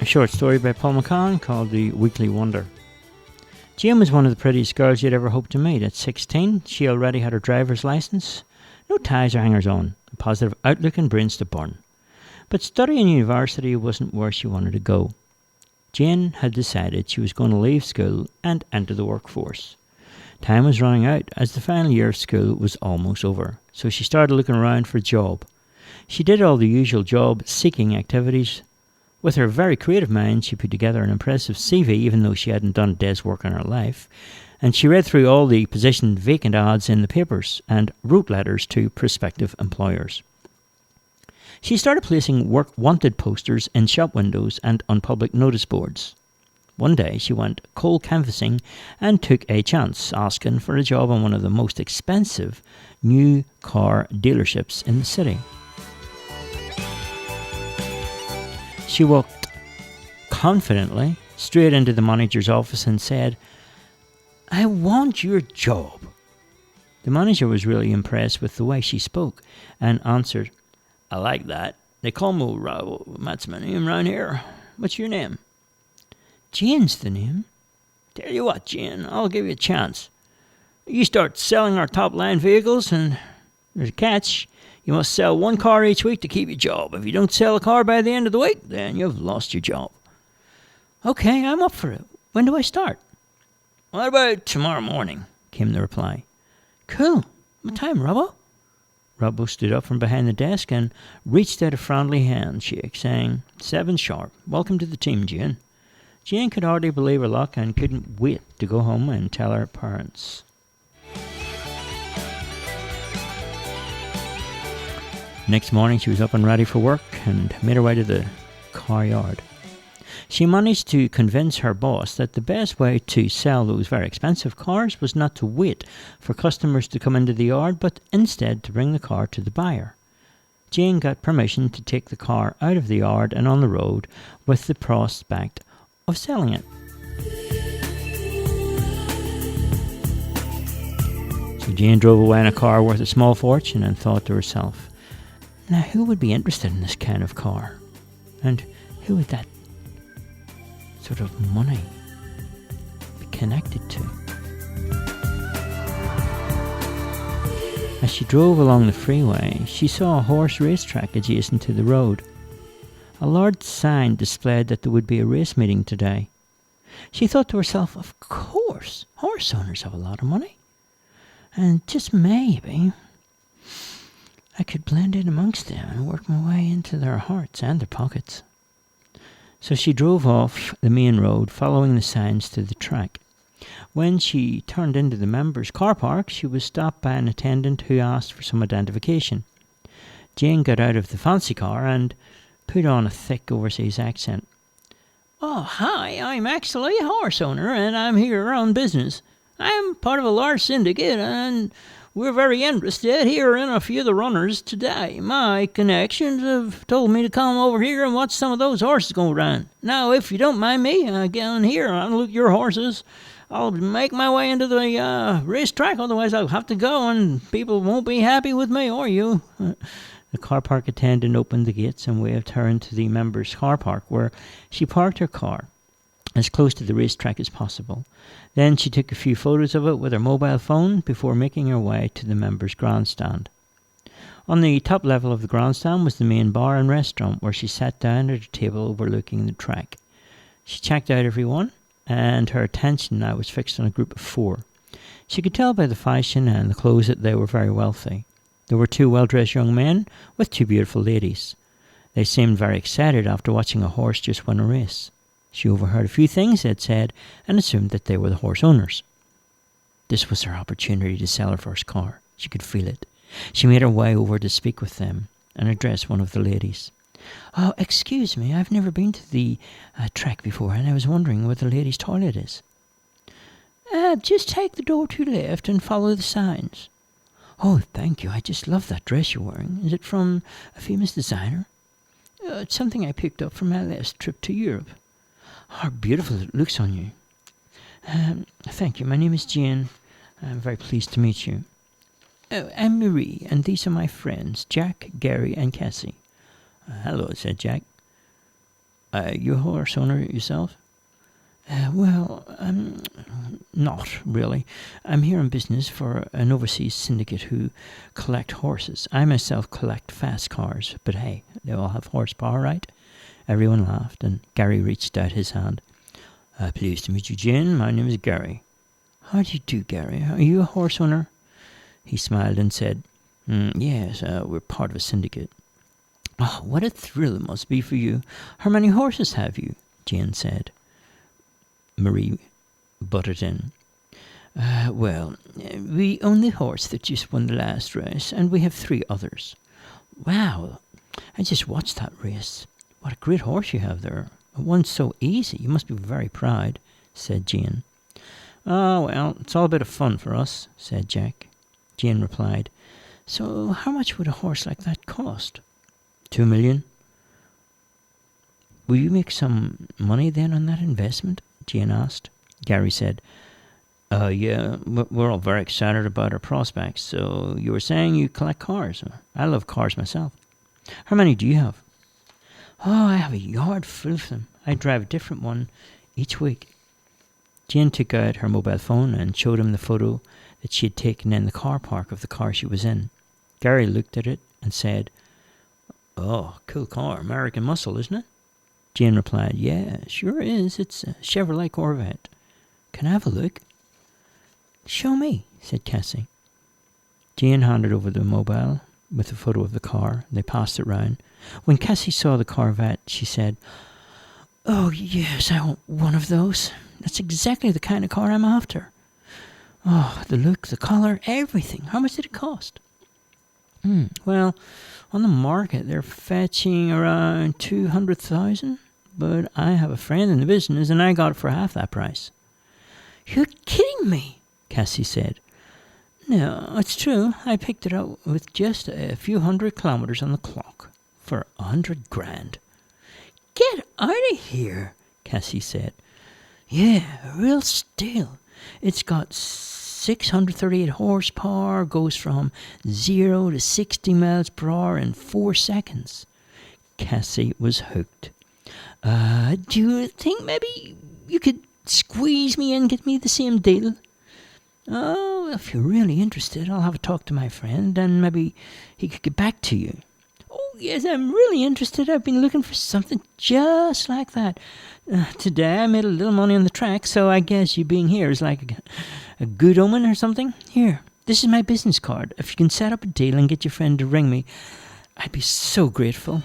short story by Paul McCann called The Weekly Wonder. Jane was one of the prettiest girls you'd ever hoped to meet. At 16, she already had her driver's licence, no ties or hangers-on, a positive outlook and brains to burn. But studying university wasn't where she wanted to go. Jane had decided she was going to leave school and enter the workforce. Time was running out as the final year of school was almost over, so she started looking around for a job. She did all the usual job-seeking activities. With her very creative mind, she put together an impressive CV, even though she hadn't done a day's work in her life, and she read through all the position vacant ads in the papers and wrote letters to prospective employers. She started placing work wanted posters in shop windows and on public notice boards. One day she went cold canvassing and took a chance, asking for a job on one of the most expensive new car dealerships in the city. She walked confidently straight into the manager's office and said, "I want your job." The manager was really impressed with the way she spoke and answered, "I like that. They call me Rob. That's my name around here. What's your name?" "Jane's the name." "Tell you what, Jane, I'll give you a chance. You start selling our top-line vehicles, and there's a catch. You must sell one car each week to keep your job. If you don't sell a car by the end of the week, then you've lost your job." "Okay, I'm up for it. When do I start?" "What about tomorrow morning?" came the reply. "Cool. What time, Robbo?" Robbo stood up from behind the desk and reached out a friendly handshake, saying, "7 sharp. Welcome to the team, Jane." Jane could hardly believe her luck and couldn't wait to go home and tell her parents. Next morning she was up and ready for work and made her way to the car yard. She managed to convince her boss that the best way to sell those very expensive cars was not to wait for customers to come into the yard, but instead to bring the car to the buyer. Jane got permission to take the car out of the yard and on the road with the prospect of selling it. So Jane drove away in a car worth a small fortune and thought to herself, "Now who would be interested in this kind of car? And who would that sort of money be connected to?" As she drove along the freeway, she saw a horse racetrack adjacent to the road. A large sign displayed that there would be a race meeting today. She thought to herself, of course, horse owners have a lot of money. And just maybe I could blend in amongst them and work my way into their hearts and their pockets. So she drove off the main road, following the signs to the track. When she turned into the members' car park, she was stopped by an attendant who asked for some identification. Jane got out of the fancy car and put on a thick overseas accent. "Oh, hi, I'm actually a horse owner, and I'm here on business. I'm part of a large syndicate, and we're very interested here in a few of the runners today. My connections have told me to come over here and watch some of those horses go around. Now, if you don't mind me, get on here and look at your horses. I'll make my way into the racetrack, otherwise I'll have to go, and people won't be happy with me or you." The car park attendant opened the gates and waved her into the members' car park, where she parked her car as close to the racetrack as possible. Then she took a few photos of it with her mobile phone before making her way to the members' grandstand. On the top level of the grandstand was the main bar and restaurant, where she sat down at a table overlooking the track. She checked out everyone, and her attention now was fixed on a group of 4. She could tell by the fashion and the clothes that they were very wealthy. There were 2 well-dressed young men with 2 beautiful ladies. They seemed very excited after watching a horse just win a race. She overheard a few things they had said and assumed that they were the horse owners. This was her opportunity to sell her first car. She could feel it. She made her way over to speak with them and address one of the ladies. "Oh, excuse me, I've never been to the track before, and I was wondering where the ladies' toilet is." "Just take the door to the left and follow the signs." "Oh, thank you. I just love that dress you're wearing. Is it from a famous designer?" "It's something I picked up from my last trip to Europe." "How beautiful it looks on you." Thank you. My name is Jane. I'm very pleased to meet you." "Oh, I'm Marie, and these are my friends, Jack, Gary, and Cassie." "Hello," said Jack. You a horse owner yourself? Well, not really. I'm here on business for an overseas syndicate who collect horses. I myself collect fast cars, but hey, they all have horsepower, right? Everyone laughed, and Gary reached out his hand. Pleased to meet you, Jane. My name is Gary. How do you do, Gary? Are you a horse owner? He smiled and said, Yes, we're part of a syndicate. Oh, what a thrill it must be for you. How many horses have you? Jane said. Marie butted in. Well, we own the horse that just won the last race, and we have 3 others. Wow, I just watched that race. What a great horse you have there. It won so easy. You must be very proud, said Jane. Oh, well, it's all a bit of fun for us, said Jack. Jane replied, So how much would a horse like that cost? 2 million. Will you make some money then on that investment? Jane asked. Gary said, Yeah, we're all very excited about our prospects. So you were saying you collect cars. I love cars myself. How many do you have? Oh, I have a yard full of them. I drive a different one each week. Jane took out her mobile phone and showed him the photo that she had taken in the car park of the car she was in. Gary looked at it and said, Oh, cool car, American muscle, isn't it? Jane replied, Yeah, sure is. It's a Chevrolet Corvette. Can I have a look? Show me, said Cassie. Jane handed over the mobile with a photo of the car. They passed it round. When Cassie saw the Corvette, she said, Oh, yes, I want one of those. That's exactly the kind of car I'm after. Oh, the look, the colour, everything. How much did it cost? Well, on the market, they're fetching around 200,000, but I have a friend in the business, and I got it for half that price. You're kidding me, Cassie said. No, it's true. I picked it up with just a few 100 kilometres on the clock for 100 grand. Get out of here, Cassie said. Yeah, a real steal. It's got 638 horsepower, goes from 0 to 60 miles per hour in 4 seconds. Cassie was hooked. Do you think maybe you could squeeze me and get me the same deal? Oh, if you're really interested, I'll have a talk to my friend, and maybe he could get back to you. Oh, yes, I'm really interested. I've been looking for something just like that. Today I made a little money on the track, so I guess you being here is like a good omen or something. Here, this is my business card. If you can set up a deal and get your friend to ring me, I'd be so grateful.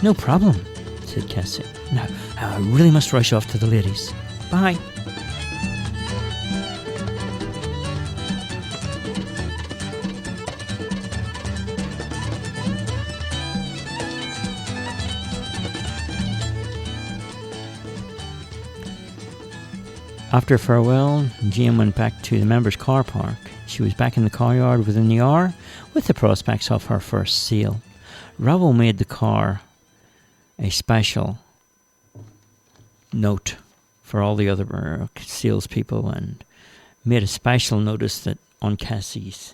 No problem, said Cassie. Now, I really must rush off to the ladies. Bye. After farewell, Jane went back to the members' car park. She was back in the car yard within the hour with the prospects of her first sale. Robbo made the car a special note for all the other salespeople and made a special notice that on Cassie's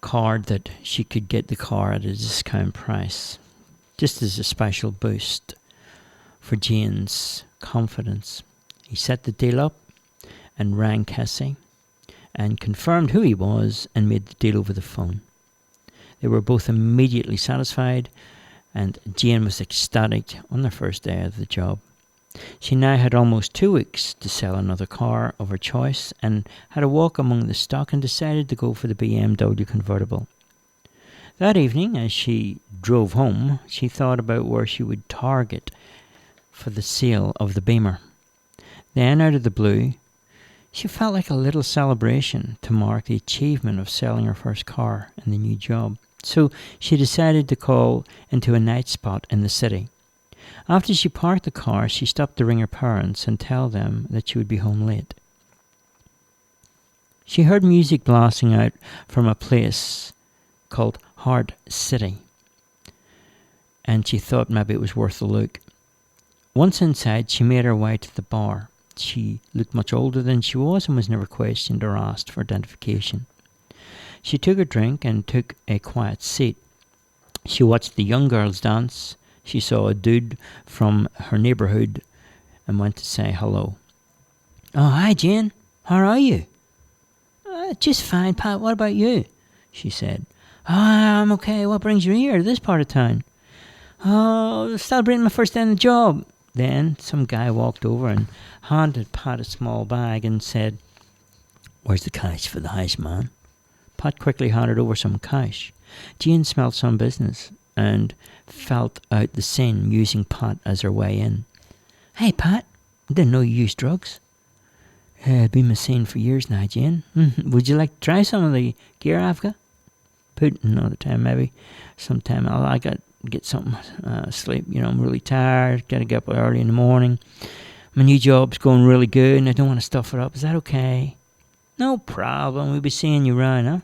card that she could get the car at a discount price, just as a special boost for Jane's confidence. He set the deal up and rang Cassie and confirmed who he was and made the deal over the phone. They were both immediately satisfied, and Jane was ecstatic on their first day of the job. She now had almost 2 weeks to sell another car of her choice and had a walk among the stock and decided to go for the BMW convertible. That evening, as she drove home, she thought about where she would target for the sale of the Beamer. Then, out of the blue, she felt like a little celebration to mark the achievement of selling her first car in the new job. So she decided to call into a night spot in the city. After she parked the car, she stopped to ring her parents and tell them that she would be home late. She heard music blasting out from a place called Heart City, and she thought maybe it was worth a look. Once inside, she made her way to the bar. She looked much older than she was and was never questioned or asked for identification. She took a drink and took a quiet seat. She watched the young girls dance. She saw a dude from her neighbourhood and went to say hello. "Oh, hi, Jane. How are you?" "Just fine, Pat. What about you?" she said. "Oh, I'm okay. What brings you here, this part of town?" "Oh, celebrating my first day on the job." Then some guy walked over and handed Pat a small bag and said, "Where's the cash for the house, man?" Pat quickly handed over some cash. Jane smelled some business and felt out the sin using Pat as her way in. "Hey, Pat, I didn't know you used drugs." "It's been my sin for years now, Jane. Would you like to try some of the gear I've got?" "Put another time, maybe. Sometime I got to get something sleep. I'm really tired. Got to get up early in the morning. My new job's going really good and I don't want to stuff it up. Is that okay?" "No problem. We'll be seeing you round, huh?"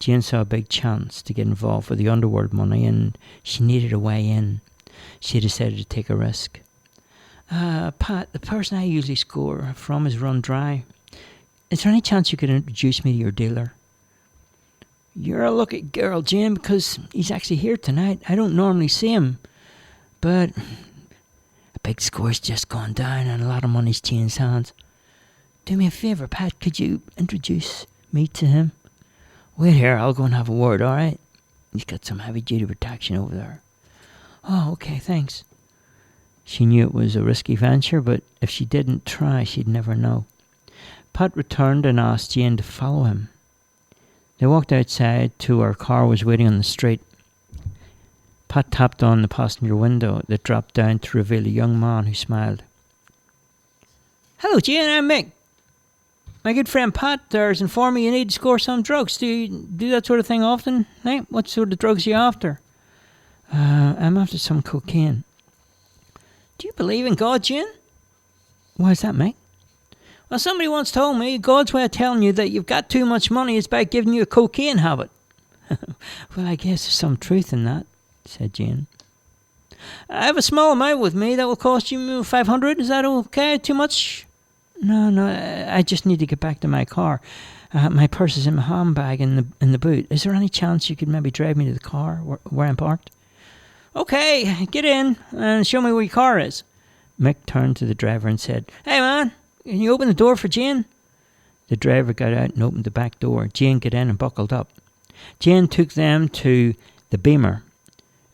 Jane saw a big chance to get involved with the underworld money and she needed a way in. She decided to take a risk. "Pat, the person I usually score from is run dry. Is there any chance you could introduce me to your dealer?" "You're a lucky girl, Jane, because he's actually here tonight. I don't normally see him, but a big score's just gone down and a lot of money's changed hands. Do me a favour, Pat, could you introduce me to him?" "Wait here, I'll go and have a word, alright? He's got some heavy-duty protection over there." "Oh, okay, thanks." She knew it was a risky venture, but if she didn't try, she'd never know. Pat returned and asked Jane to follow him. They walked outside to where a car was waiting on the street. Pat tapped on the passenger window that dropped down to reveal a young man who smiled. "Hello, Jane, I'm Mick. My good friend Pat there has informed me you need to score some drugs. Do you do that sort of thing often? Hey, what sort of drugs are you after?" I'm after some cocaine." "Do you believe in God, Jane?" "Why is that, Mick?" "Well, somebody once told me God's way of telling you that you've got too much money is by giving you a cocaine habit." "Well, I guess there's some truth in that," said Jane. "I have a small amount with me that will cost you $500. Is that okay? Too much?" No, I just need to get back to my car. My purse is in my handbag in the boot. Is there any chance you could maybe drive me to the car where I'm parked?" "Okay, get in and show me where your car is." Mick turned to the driver and said, "Hey, man, can you open the door for Jane?" The driver got out and opened the back door. Jane got in and buckled up. Jane took them to the Beamer,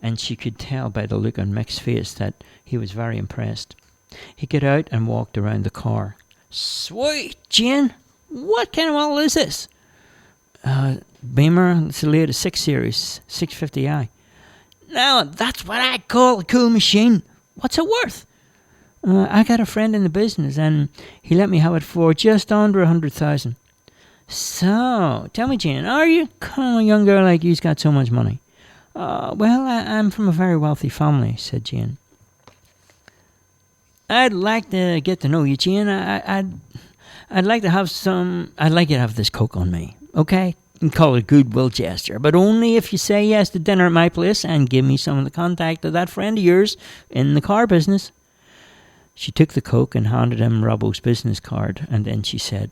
and she could tell by the look on Mick's face that he was very impressed. He got out and walked around the car. "Sweet, Jane. What kind of model is this?" "Beamer. It's the latest 6 Series, 650i. "Now, that's what I call a cool machine. What's it worth?" I got a friend in the business, and he let me have it for just under 100,000. "So, tell me, Jane, are you kind of a young girl like you's got so much money?" Well, I'm from a very wealthy family," said Jane. "I'd like to get to know you, Jane. I'd like to have some. I'd like you to have this coke on me, okay? You can call it a goodwill gesture, but only if you say yes to dinner at my place and give me some of the contact of that friend of yours in the car business." She took the coke and handed him Robbo's business card, and then she said,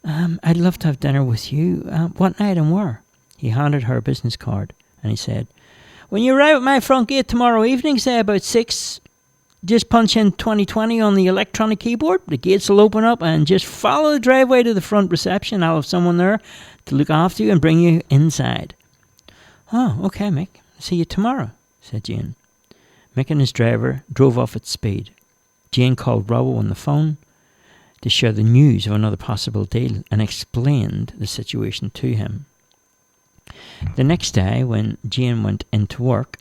"I'd love to have dinner with you. What night and where?" He handed her a business card, and he said, "When you arrive at my front gate tomorrow evening, say about 6, just punch in 2020 on the electronic keyboard. The gates will open up and just follow the driveway to the front reception. I'll have someone there to look after you and bring you inside." "Oh, okay, Mick. See you tomorrow," said Jane. Mick and his driver drove off at speed. Jane called Robbo on the phone to share the news of another possible deal and explained the situation to him. The next day, when Jane went into work,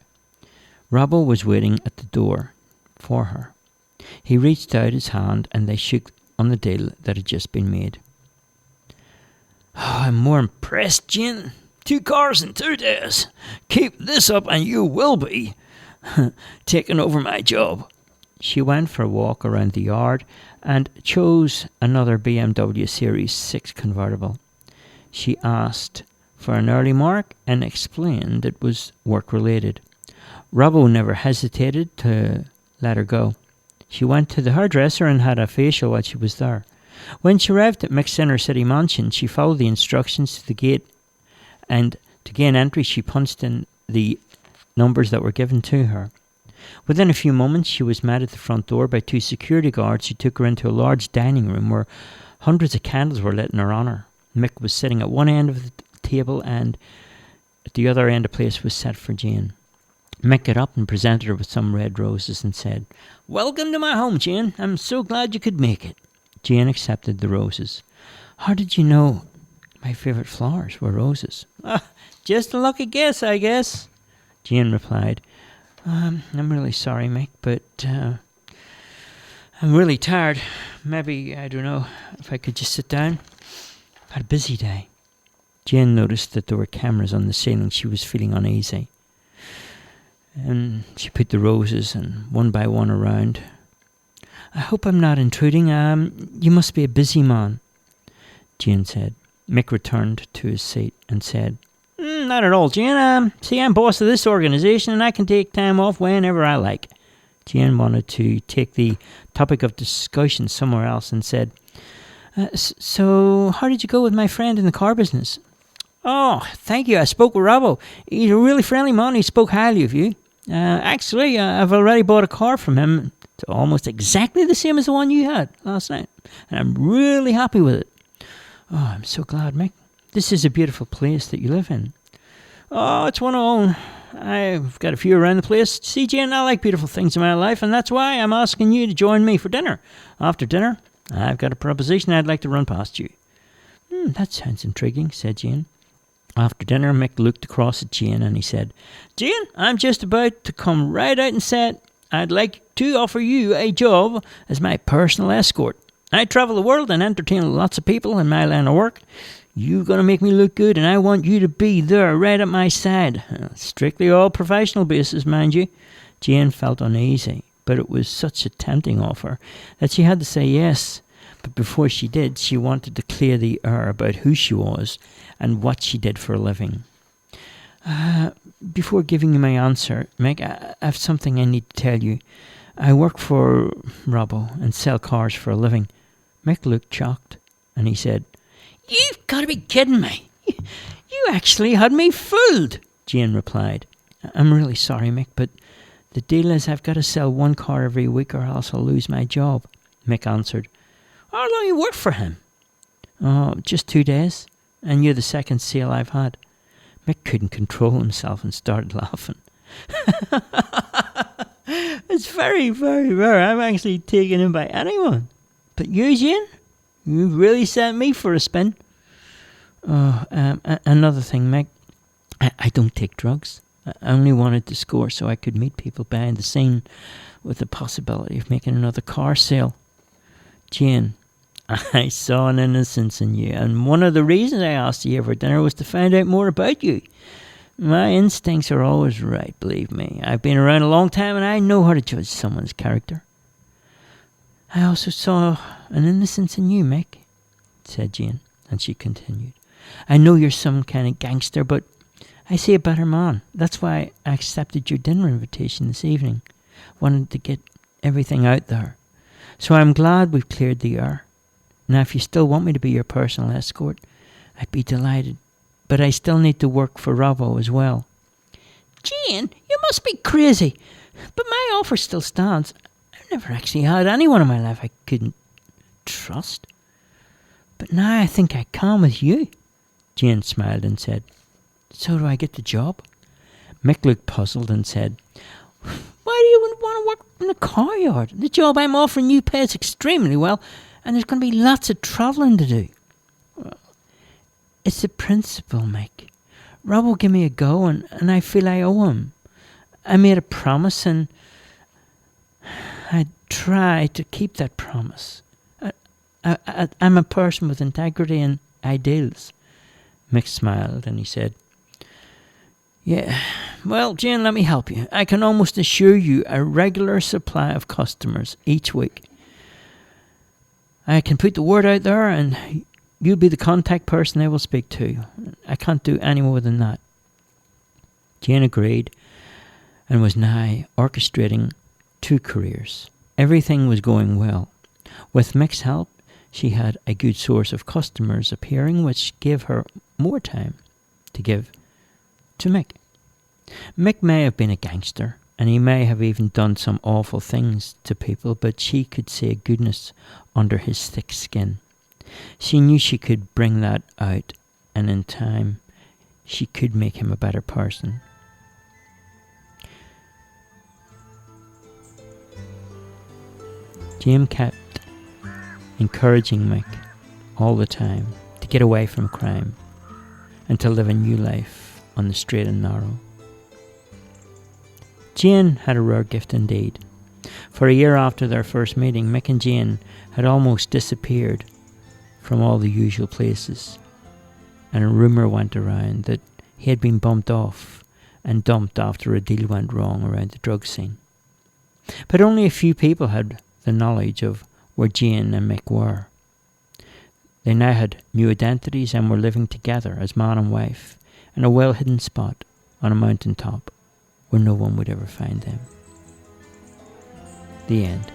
Robbo was waiting at the door for her. He reached out his hand and they shook on the deal that had just been made. "Oh, I'm more impressed, Jane. 2 cars in 2 days. Keep this up and you will be taking over my job." She went for a walk around the yard and chose another BMW Series 6 convertible. She asked for an early mark and explained it was work-related. Robbo never hesitated to let her go. She went to the hairdresser and had a facial while she was there. When she arrived at Mick's Inner City Mansion, she followed the instructions to the gate, and to gain entry she punched in the numbers that were given to her. Within a few moments, she was met at the front door by 2 security guards who took her into a large dining room where hundreds of candles were lit in her honour. Mick was sitting at one end of the table, and at the other end a place was set for Jane. Mick got up and presented her with some red roses and said, "Welcome to my home, Jane. I'm so glad you could make it." Jane accepted the roses. "How did you know my favourite flowers were roses?" "Just a lucky guess, I guess," Jane replied. I'm really sorry, Mick, but I'm really tired. Maybe, I don't know, if I could just sit down. I've had a busy day." Jane noticed that there were cameras on the ceiling. She was feeling uneasy. And she put the roses and one by one around. "I hope I'm not intruding. You must be a busy man," Jane said. Mick returned to his seat and said, "Not at all, Jane. See, I'm boss of this organisation and I can take time off whenever I like." Jane wanted to take the topic of discussion somewhere else and said, "So, how did you go with my friend in the car business?" "Oh, thank you. I spoke with Robbo. He's a really friendly man. He spoke highly of you. Actually, I've already bought a car from him. It's almost exactly the same as the one you had last night. And I'm really happy with it." "Oh, I'm so glad, Mick. This is a beautiful place that you live in." "Oh, it's one of own. I've got a few around the place. See, Jane, I like beautiful things in my life, and that's why I'm asking you to join me for dinner. After dinner, I've got a proposition I'd like to run past you." "That sounds intriguing," said Jane. After dinner, Mick looked across at Jane and he said, "Jane, I'm just about to come right out and say I'd like to offer you a job as my personal escort. I travel the world and entertain lots of people in my line of work. You're going to make me look good, and I want you to be there right at my side. Strictly all professional basis, mind you." Jane felt uneasy, but it was such a tempting offer that she had to say yes. But before she did, she wanted to clear the air about who she was and what she did for a living. Before giving you my answer, Meg, I have something I need to tell you. I work for Robbo and sell cars for a living." Mick looked shocked, and he said, "You've got to be kidding me. You actually had me fooled," Jane replied. "I'm really sorry, Mick, but the deal is I've got to sell one car every week or else I'll lose my job," Mick answered. "How long you worked for him?" "Oh, just 2 days, and you're the second sale I've had." Mick couldn't control himself and started laughing. "It's very, very rare I'm actually taken in by anyone. But you, Jane, you've really sent me for a spin." "Oh, another thing, Mick. I don't take drugs. I only wanted to score so I could meet people behind the scene with the possibility of making another car sale." "Jane, I saw an innocence in you, and one of the reasons I asked you for dinner was to find out more about you. My instincts are always right, believe me. I've been around a long time and I know how to judge someone's character." "I also saw an innocence in you, Mick," said Jane, and she continued. "I know you're some kind of gangster, but I see a better man. That's why I accepted your dinner invitation this evening. Wanted to get everything out there. So I'm glad we've cleared the air. Now, if you still want me to be your personal escort, I'd be delighted. But I still need to work for Robbo as well." "Jane, you must be crazy. But my offer still stands. I've never actually had anyone in my life I couldn't trust. But now I think I can with you." Jane smiled and said, "So do I get the job?" Mick looked puzzled and said, "Why do you want to work in the car yard? The job I'm offering you pays extremely well, and there's going to be lots of travelling to do." "Well, it's the principle, Mick. Rob will give me a go, and I feel I owe him. I made a promise, and I try to keep that promise. I'm a person with integrity and ideals." Mick smiled and he said, "Yeah, well, Jane, let me help you. I can almost assure you a regular supply of customers each week. I can put the word out there and you'll be the contact person they will speak to. I can't do any more than that." Jane agreed and was now orchestrating 2 careers. Everything was going well. With Mick's help, she had a good source of customers appearing, which gave her more time to give to Mick. Mick may have been a gangster, and he may have even done some awful things to people, but she could see a goodness under his thick skin. She knew she could bring that out, and in time she could make him a better person. Jim kept encouraging Mick all the time to get away from crime and to live a new life on the straight and narrow. Jane had a rare gift indeed. For a year after their first meeting, Mick and Jane had almost disappeared from all the usual places, and a rumour went around that he had been bumped off and dumped after a deal went wrong around the drug scene. But only a few people had the knowledge of where Jane and Mick were. They now had new identities and were living together as man and wife in a well-hidden spot on a mountain top where no one would ever find them. The end.